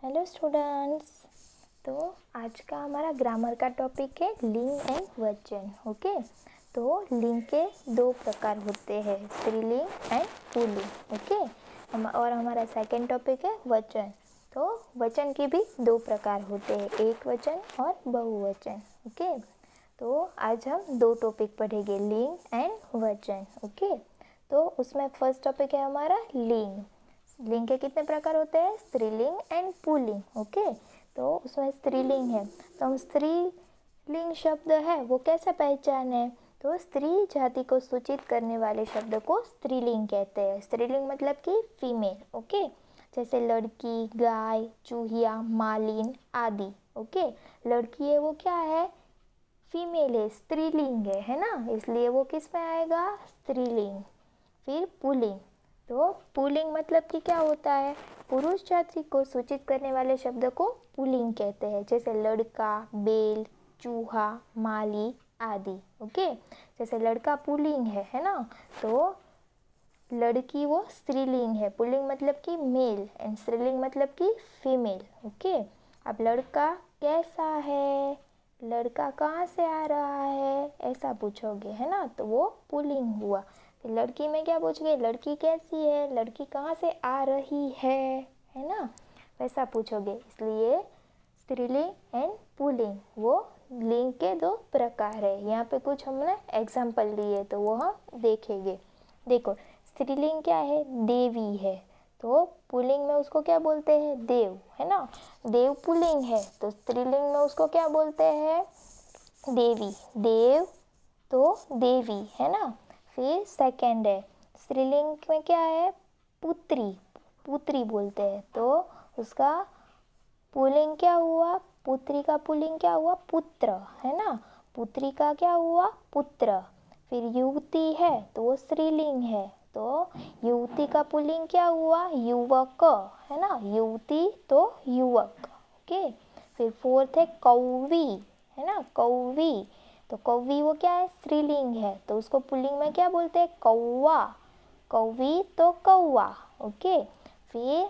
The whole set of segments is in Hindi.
Hello students. तो आज का हमारा ग्रामर का टॉपिक है लिंग एंड वचन। ओके, तो लिंग के दो प्रकार होते हैं, स्त्रीलिंग एंड पुल्लिंग। ओके, और हमारा सेकंड टॉपिक है वचन। तो वचन के भी दो प्रकार होते हैं, एक वचन और बहुवचन। ओके, तो आज हम दो टॉपिक पढ़ेंगे, लिंग एंड वचन। ओके, तो उसमें फर्स्ट टॉपिक है हमारा लिंग। लिंग के कितने प्रकार होते हैं, स्त्रीलिंग एंड पुल्लिंग। ओके, तो उसमें स्त्रीलिंग है तो हम स्त्रीलिंग शब्द है वो कैसे पहचाने, तो स्त्री जाति को सूचित करने वाले शब्द को स्त्रीलिंग कहते हैं। स्त्रीलिंग मतलब कि फीमेल। ओके, जैसे लड़की, गाय, चूहिया, मालिन आदि। ओके, लड़की है वो क्या है, फीमेल है, स्त्रीलिंग है ना, इसलिए वो किस में आएगा, स्त्रीलिंग। फिर पुल्लिंग, तो पुल्लिंग मतलब कि क्या होता है, पुरुष जाति को सूचित करने वाले शब्द को पुल्लिंग कहते हैं, जैसे लड़का, बेल, चूहा, माली आदि। ओके, जैसे लड़का पुल्लिंग है ना, तो लड़की वो स्त्रीलिंग है, पुल्लिंग मतलब कि मेल एंड स्त्रीलिंग मतलब कि फीमेल। ओके, अब लड़का कैसा है, लड़का कहाँ से आ रहा है, ऐसा पूछोगे है ना, तो वो पुल्लिंग हुआ। फिर लड़की में क्या पूछोगे, लड़की कैसी है, लड़की कहाँ से आ रही है ना, वैसा पूछोगे। इसलिए स्त्रीलिंग एंड पुल्लिंग वो लिंग के दो प्रकार है। यहाँ पे कुछ हमने एग्जाम्पल लिए तो वो हम देखेंगे। देखो, स्त्रीलिंग क्या है, देवी है, तो पुल्लिंग में उसको क्या बोलते हैं, देव, है ना। देव पुल्लिंग है तो स्त्रीलिंग में उसको क्या बोलते हैं, देवी। देव तो देवी है ना। फिर सेकंड है, स्त्रीलिंग में क्या है, पुत्री, पुत्री बोलते हैं, तो उसका पुल्लिंग क्या हुआ, पुत्री का पुल्लिंग क्या हुआ, पुत्र, है ना। पुत्री का क्या हुआ, पुत्र। फिर युवती है तो वो स्त्रीलिंग है, तो युवती का पुल्लिंग क्या हुआ, युवक, है ना, युवती तो युवक। ओके, फिर फोर्थ है कौवी, है ना, कौवी, तो कौवी वो क्या है, स्त्रीलिंग है, तो उसको पुल्लिंग में क्या बोलते हैं, कौवा, कौवी तो कौवा। ओके, फिर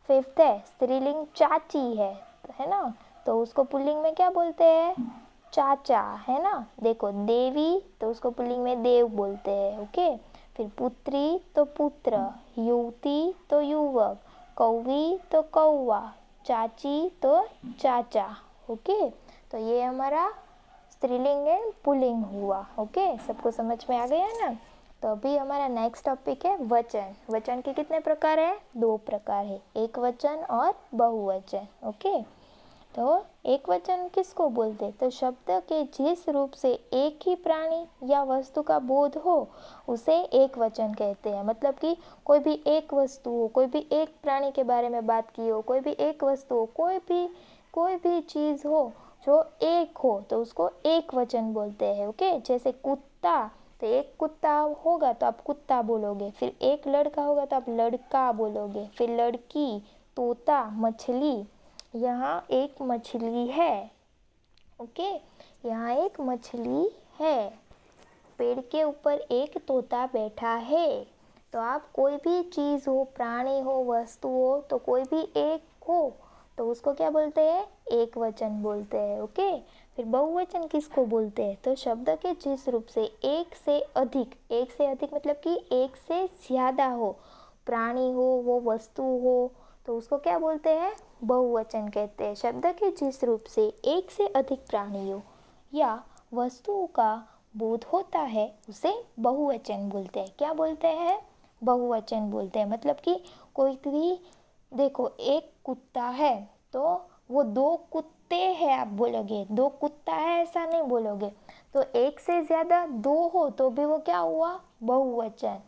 फिफ्थ है स्त्रीलिंग चाची है ना, तो उसको पुल्लिंग में क्या बोलते हैं, चाचा, है ना। देखो, देवी तो उसको पुल्लिंग में देव बोलते हैं। ओके, फिर पुत्री तो पुत्र, युवती तो युवक, कौवी तो कौवा, चाची तो चाचा। ओके, तो ये हमारा स्त्रीलिंग एंड पुल्लिंग हुआ। ओके, सबको समझ में आ गया ना। तो अभी हमारा नेक्स्ट टॉपिक है वचन। वचन के कितने प्रकार है, दो प्रकार है, एक वचन और बहुवचन। ओके, तो एक वचन किसको बोलते हैं, तो शब्द के जिस रूप से एक ही प्राणी या वस्तु का बोध हो उसे एक वचन कहते हैं। मतलब कि कोई भी एक वस्तु हो, कोई भी एक प्राणी के बारे में बात की हो, कोई भी एक वस्तु हो, कोई भी चीज़ हो जो एक हो तो उसको एक वचन बोलते हैं। ओके, जैसे कुत्ता, तो एक कुत्ता होगा तो आप कुत्ता बोलोगे, फिर एक लड़का होगा तो आप लड़का बोलोगे, फिर लड़की, तोता, मछली, यहाँ एक मछली है। ओके, यहाँ एक मछली है, पेड़ के ऊपर एक तोता बैठा है। तो आप कोई भी चीज़ हो, प्राणी हो, वस्तु हो, तो कोई भी एक हो तो उसको क्या बोलते हैं, एक वचन बोलते हैं। ओके, फिर बहुवचन किसको बोलते हैं, तो शब्द के जिस रूप से एक से अधिक मतलब कि एक से ज़्यादा हो, प्राणी हो, वो वस्तु हो, तो उसको क्या बोलते हैं, बहुवचन कहते हैं। शब्द के जिस रूप से एक से अधिक प्राणियों या वस्तुओं का बोध होता है उसे बहुवचन बोलते हैं। क्या बोलते हैं, बहुवचन बोलते हैं। मतलब कि कोई भी, देखो, एक कुत्ता है तो वो दो कुत्ते हैं आप बोलोगे, दो कुत्ता है ऐसा नहीं बोलोगे। तो एक से ज़्यादा दो हो तो भी वो क्या हुआ, बहुवचन।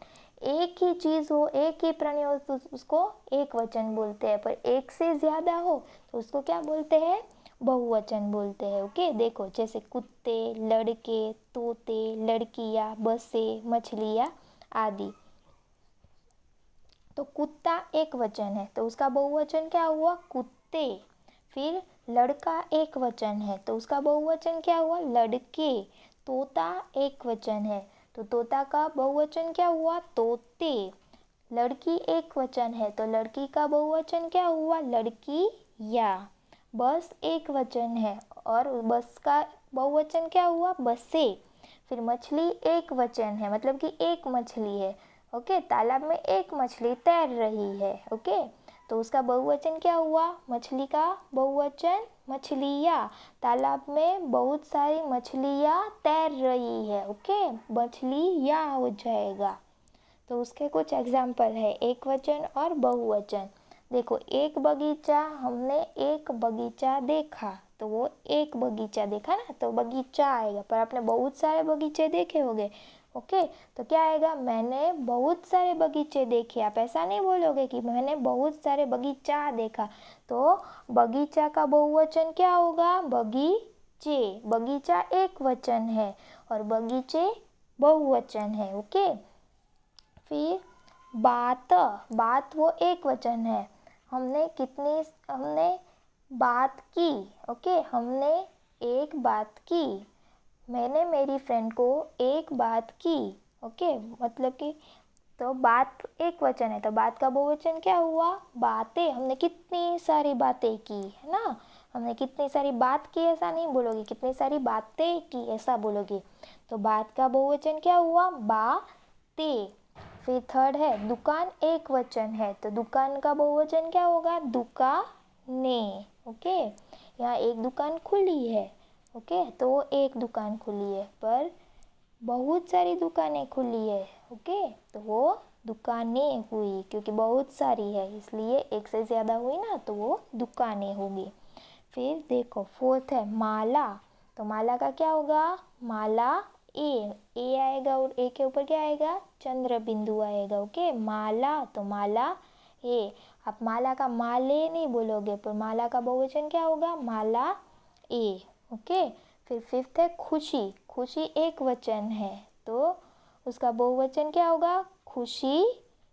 एक ही चीज़ हो, एक ही प्राणी हो तो उसको एक वचन बोलते हैं, पर एक से ज़्यादा हो तो उसको क्या बोलते हैं, बहुवचन बोलते हैं। ओके, देखो, जैसे कुत्ते, लड़के, तोते, लड़कियाँ, बसें, मछलियाँ आदि। तो कुत्ता एक वचन है तो उसका बहुवचन क्या हुआ, कुत्ते। फिर लड़का एक वचन है तो उसका बहुवचन क्या हुआ, लड़के। तोता एक वचन है तो तोता का बहुवचन क्या हुआ, तोते। लड़की एक वचन है तो लड़की का बहुवचन क्या हुआ, लड़की या। बस एक वचन है और बस का बहुवचन क्या हुआ, बसे। फिर मछली एक वचन है मतलब कि एक मछली है, ओके। तालाब में एक मछली तैर रही है, ओके। तो उसका बहुवचन क्या हुआ, मछली का बहुवचन मछलियाँ। तालाब में बहुत सारी मछलियाँ तैर रही है, ओके। मछलियाँ हो जाएगा। तो उसके कुछ एग्जाम्पल है एक वचन और बहुवचन। देखो, एक बगीचा, हमने एक बगीचा देखा तो वो एक बगीचा देखा ना, तो बगीचा आएगा। पर आपने बहुत सारे बगीचे देखे होंगे, ओके। तो क्या आएगा, मैंने बहुत सारे बगीचे देखे। आप ऐसा नहीं बोलोगे कि मैंने बहुत सारे बगीचा देखा। तो बगीचा का बहुवचन क्या होगा, बगीचे। बगीचा एक वचन है और बगीचे बहुवचन है, ओके। फिर बात, बात वो एक वचन है। हमने बात की, ओके। हमने एक बात की, मैंने मेरी फ्रेंड को एक बात की, ओके। मतलब कि तो बात एक वचन है तो बात का बहुवचन क्या हुआ, बातें। हमने कितनी सारी बातें की, है ना। हमने कितनी सारी बात की ऐसा नहीं बोलोगे, कितनी सारी बातें की ऐसा बोलोगे। तो बात का बहुवचन क्या हुआ, बातें। फिर थर्ड है दुकान एक वचन है तो दुकान का बहुवचन क्या होगा, दुकाने, ओके। यहाँ एक दुकान खुली है, ओके। तो वो एक दुकान खुली है, पर बहुत सारी दुकानें खुली है, ओके। तो वो दुकानें हुई, क्योंकि बहुत सारी है इसलिए एक से ज़्यादा हुई ना, तो वो दुकानें होगी। फिर देखो फोर्थ है माला। तो माला का क्या होगा, माला ए आएगा और ए के ऊपर क्या आएगा, चंद्र बिंदु आएगा, ओके। माला तो माला ए। आप माला का माले नहीं बोलोगे, पर माला का बहुवचन क्या होगा, माला ए, ओके। फिर फिफ्थ है खुशी। खुशी एक वचन है तो उसका बहुवचन क्या होगा, खुशी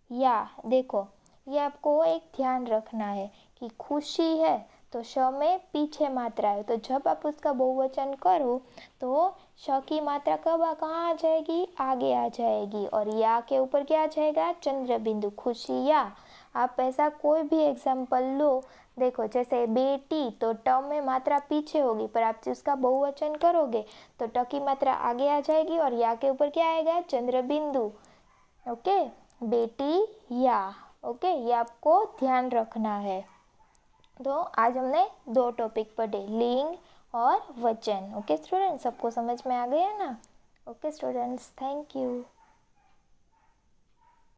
या। देखो, ये आपको एक ध्यान रखना है कि खुशी है तो श में पीछे मात्रा है, तो जब आप उसका बहुवचन करो तो श की मात्रा कब कहाँ आ जाएगी, आगे आ जाएगी। और या के ऊपर क्या आ जाएगा, चंद्र बिंदु, खुशियाँ। आप ऐसा कोई भी एग्जाम्पल लो, देखो जैसे बेटी तो ट में मात्रा पीछे होगी, पर आप उसका बहुवचन करोगे तो ट की मात्रा आगे आ जाएगी और या के ऊपर क्या आएगा, चंद्र बिंदु, ओके। बेटी या, ओके। ये आपको ध्यान रखना है। तो आज हमने दो टॉपिक पढ़े, लिंग और वचन, ओके स्टूडेंट्स। सबको समझ में आ गया ना, ओके स्टूडेंट्स, थैंक यू।